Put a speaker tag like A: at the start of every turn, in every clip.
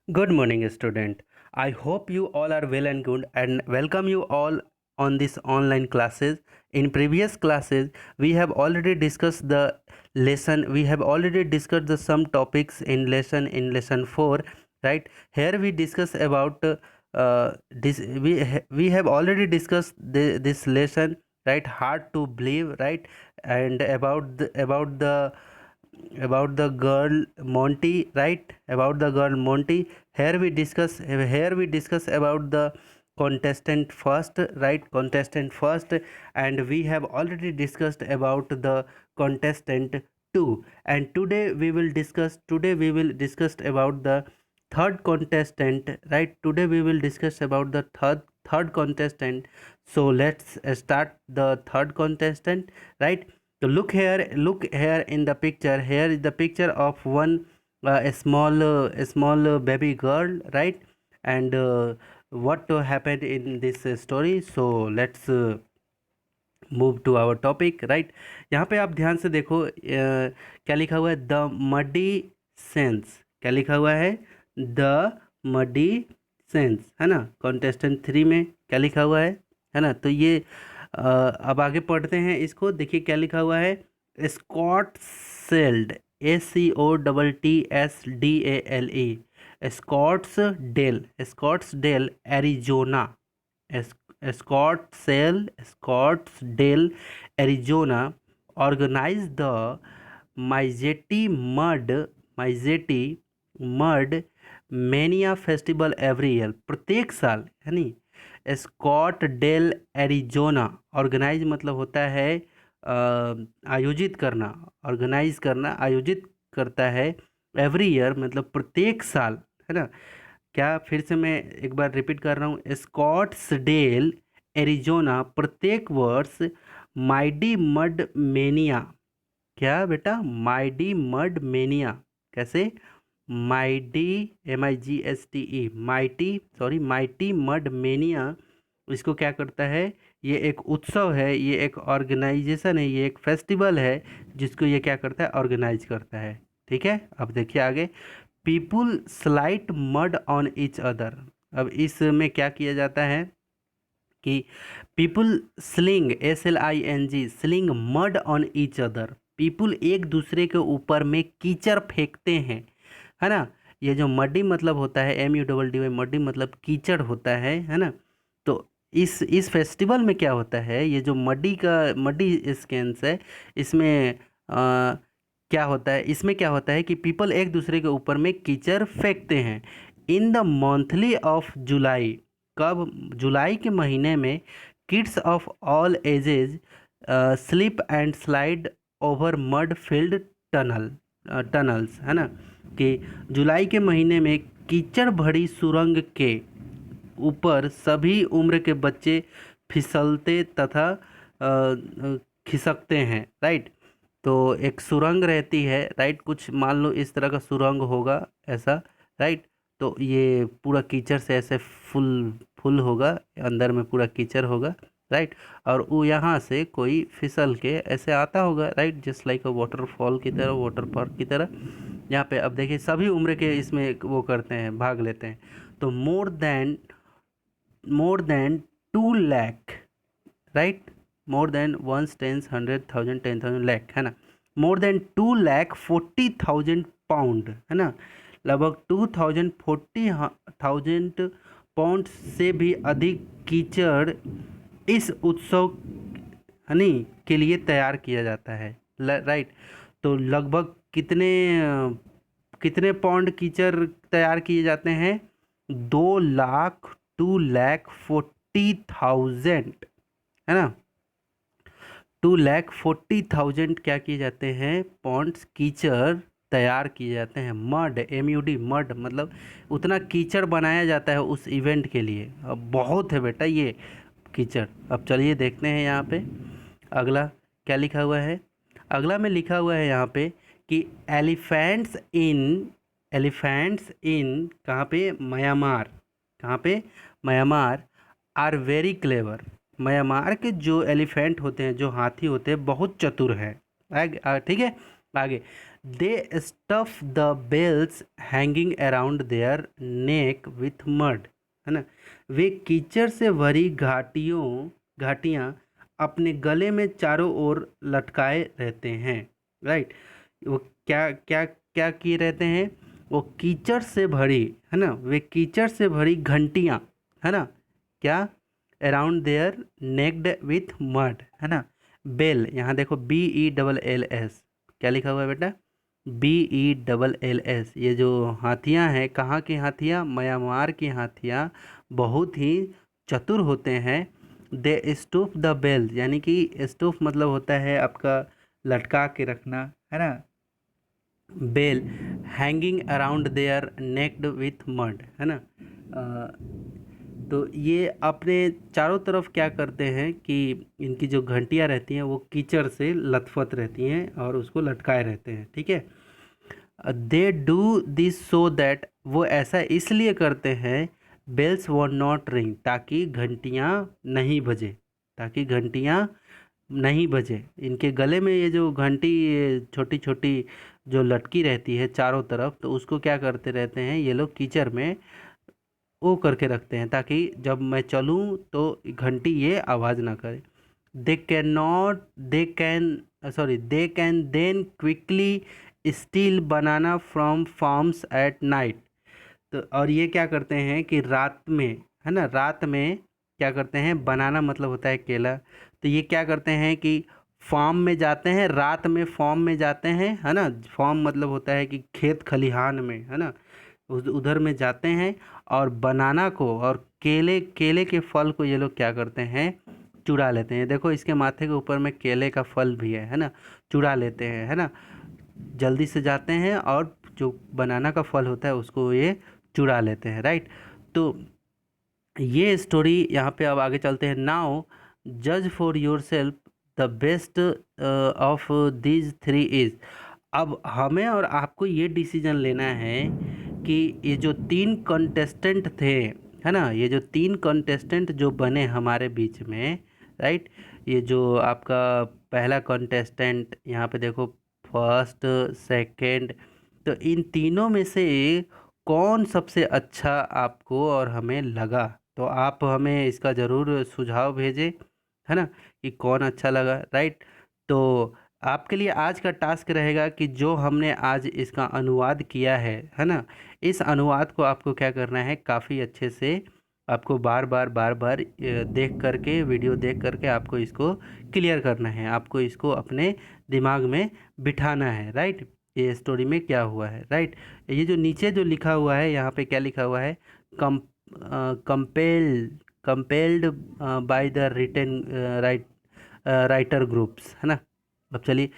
A: Good morning, student. I hope you all are well and good, and welcome you all on this online classes. In previous classes, we have already discussed the lesson. We have already discussed the some topics in lesson 4, right? Here we discuss about this. We have already discussed this lesson, right? Hard to believe, right? And about the girl Monty, right? About the girl Monty. Here we discuss about the contestant first, right? Contestant first, and we have already discussed about the contestant 2. And today we will discuss about the third contestant, right? Today we will discuss about the third contestant. So let's start the third contestant, right? So look here in the picture. Here is the picture of one a small baby girl, right? And what happened in this story? So let's move to our topic, right. यहाँ पे आप ध्यान से देखो, क्या लिखा हुआ है? The muddy sense. क्या लिखा हुआ है? द मडी सेंस, है ना। कॉन्टेस्टेंट 3 में क्या लिखा हुआ है ना। तो ये अब आगे पढ़ते हैं इसको। देखिए क्या लिखा हुआ है? Scottsdale, SCOTTSDALE, Scottsdale Arizona, Scottsdale, Arizona, organized the Mighty Mud Mania Festival every year. प्रत्येक साल, है नी। स्कॉटडेल एरिजोना, ऑर्गेनाइज मतलब होता है आयोजित करना, ऑर्गेनाइज करना, आयोजित करता है। एवरी ईयर मतलब प्रत्येक साल, है ना। क्या, फिर से मैं एक बार रिपीट कर रहा हूँ। स्कॉट्सडेल एरिजोना प्रत्येक वर्ष माइडी मड मेनिया। क्या बेटा? माइडी मड मेनिया। कैसे? माइडी, MIGSTE, माइटी मड मेनिया। इसको क्या करता है? ये एक उत्सव है, ये एक ऑर्गेनाइजेशन है, ये एक फेस्टिवल है जिसको ये क्या करता है? ऑर्गेनाइज करता है। ठीक है, अब देखिए आगे। People slight mud on each other. अब इसमें क्या किया जाता है कि people sling, SLING, sling mud on each other. People एक दूसरे के ऊपर में कीचड़ फेंकते हैं, है ना। ये जो मड्डी मतलब होता है, MUDDY, मड्डी मतलब कीचड़ होता है ना। तो इस फेस्टिवल में क्या होता है? ये जो मड्डी स्केन्स है, इसमें क्या होता है? इसमें क्या होता है कि पीपल एक दूसरे के ऊपर में कीचड़ फेंकते हैं। In the monthly of July, कब? जुलाई के महीने में kids of all edges slip and slide over mud field tunnels, है ना। कि जुलाई के महीने में कीचड़ भरी सुरंग के ऊपर सभी उम्र के बच्चे फिसलते तथा खिसकते हैं, राइट। तो एक सुरंग रहती है, राइट। कुछ मान लो इस तरह का सुरंग होगा, ऐसा, राइट। तो ये पूरा कीचड़ से ऐसे फुल फुल होगा, अंदर में पूरा कीचड़ होगा, राइट। और वो यहाँ से कोई फिसल के ऐसे आता होगा, राइट, जस्ट लाइक अ वाटरफॉल की तरह, वाटर पार्क की तरह। यहाँ पे अब देखिए सभी उम्र के इसमें वो करते हैं, भाग लेते हैं। तो more than 2 lakh, right. More than 1, 10, 100, 1000, 10,000 lakh, है ना। मोर देन 2,40,000 पाउंड, है ना। लगभग 2,40,000 पाउंड से भी अधिक कीचड़ इस उत्सव, है नी, के लिए तैयार किया जाता है, राइट। तो लगभग कितने पाउंड कीचड़ तैयार किए जाते हैं? 2 लाख, 2,40,000, है ना। 2,40,000 क्या किए जाते हैं? पॉन्ड्स कीचड़ तैयार किए जाते हैं। MUD, मड मतलब उतना कीचड़ बनाया जाता है उस इवेंट के लिए। अब बहुत है बेटा ये कीचड़। अब चलिए देखते हैं यहाँ पे अगला क्या लिखा हुआ है। अगला में लिखा हुआ है यहाँ पे कि एलिफेंट्स इन कहाँ पे? म्यांमार। कहाँ पे? Myanmar. Are very clever. Myanmar के जो एलिफेंट होते हैं, जो हाथी होते हैं, बहुत चतुर हैं। ठीक है, आगे। They stuff the bells hanging around their neck with mud, है ना। वे कीचड़ से भरी घाटियाँ अपने गले में चारों ओर लटकाए रहते हैं, राइट। वो क्या क्या क्या किए रहते हैं, वो कीचड़ से भरी, है ना, वे कीचड़ से भरी घंटियाँ, है ना, क्या, around their necked with mud, है ना। बेल, यहाँ देखो BELLS, क्या लिखा हुआ है बेटा, BELLS। ये जो हाथियाँ हैं, कहाँ की हाथियाँ, म्यांमार की हाथियाँ बहुत ही चतुर होते हैं। दे स्टूप द बेल, यानी कि स्टूप मतलब होता है आपका लटका के रखना, है ना। Bell hanging around their necked with mud, है ना। तो ये अपने चारों तरफ क्या करते हैं कि इनकी जो घंटियाँ रहती हैं वो कीचड़ से लथपथ रहती हैं और उसको लटकाए रहते हैं, ठीक है। They do this so that, वो ऐसा इसलिए करते हैं, बेल्स वॉन्ट नॉट रिंग, ताकि घंटियाँ नहीं बजे, ताकि घंटियाँ नहीं बजे। इनके गले में ये जो घंटी छोटी छोटी जो लटकी रहती है चारों तरफ, तो उसको क्या करते रहते हैं ये लोग कीचड़ में वो करके रखते हैं, ताकि जब मैं चलूँ तो घंटी ये आवाज़ ना करे। They can then quickly steal banana from farms at night. तो और ये क्या करते हैं कि रात में, है ना, रात में क्या करते हैं, बनाना मतलब होता है केला, तो ये क्या करते हैं कि फार्म में जाते हैं, रात में फार्म में जाते हैं, है ना। फार्म मतलब होता है कि खेत खलिहान में, है ना, उधर में जाते हैं और बनाना को और केले केले के फल को ये लोग क्या करते हैं, चुरा लेते हैं। देखो इसके माथे के ऊपर में केले का फल भी है ना, चुरा लेते हैं, है ना। जल्दी से जाते हैं और जो बनाना का फल होता है उसको ये चुरा लेते हैं, राइट। तो ये स्टोरी यहाँ पे अब आगे चलते हैं। नाउ जज for your self the best of these three is. अब हमें और आपको ये डिसीजन लेना है कि ये जो तीन कंटेस्टेंट थे, है ना, ये जो तीन कंटेस्टेंट जो बने हमारे बीच में, राइट। ये जो आपका पहला कंटेस्टेंट यहाँ पे देखो, फर्स्ट, सेकंड, तो इन तीनों में से कौन सबसे अच्छा आपको और हमें लगा, तो आप हमें इसका ज़रूर सुझाव भेजें, है ना, कि कौन अच्छा लगा, राइट। तो आपके लिए आज का टास्क रहेगा कि जो हमने आज इसका अनुवाद किया है ना, इस अनुवाद को आपको क्या करना है, काफ़ी अच्छे से आपको बार बार देख करके, वीडियो देख करके आपको इसको क्लियर करना है, आपको इसको अपने दिमाग में बिठाना है, राइट। ये स्टोरी में क्या हुआ है, राइट। ये जो नीचे जो लिखा हुआ है यहाँ पे क्या लिखा हुआ है, come compelled by the written writer groups, है ना। अब चलिए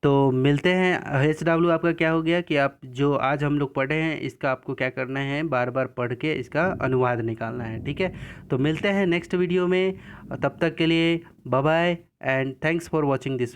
A: तो मिलते हैं। HW आपका क्या हो गया कि आप जो आज हम लोग पढ़े हैं इसका आपको क्या करना है, बार बार पढ़ के इसका अनुवाद निकालना है, ठीक है। तो मिलते हैं नेक्स्ट वीडियो में, तब तक के लिए bye bye and thanks for watching this video.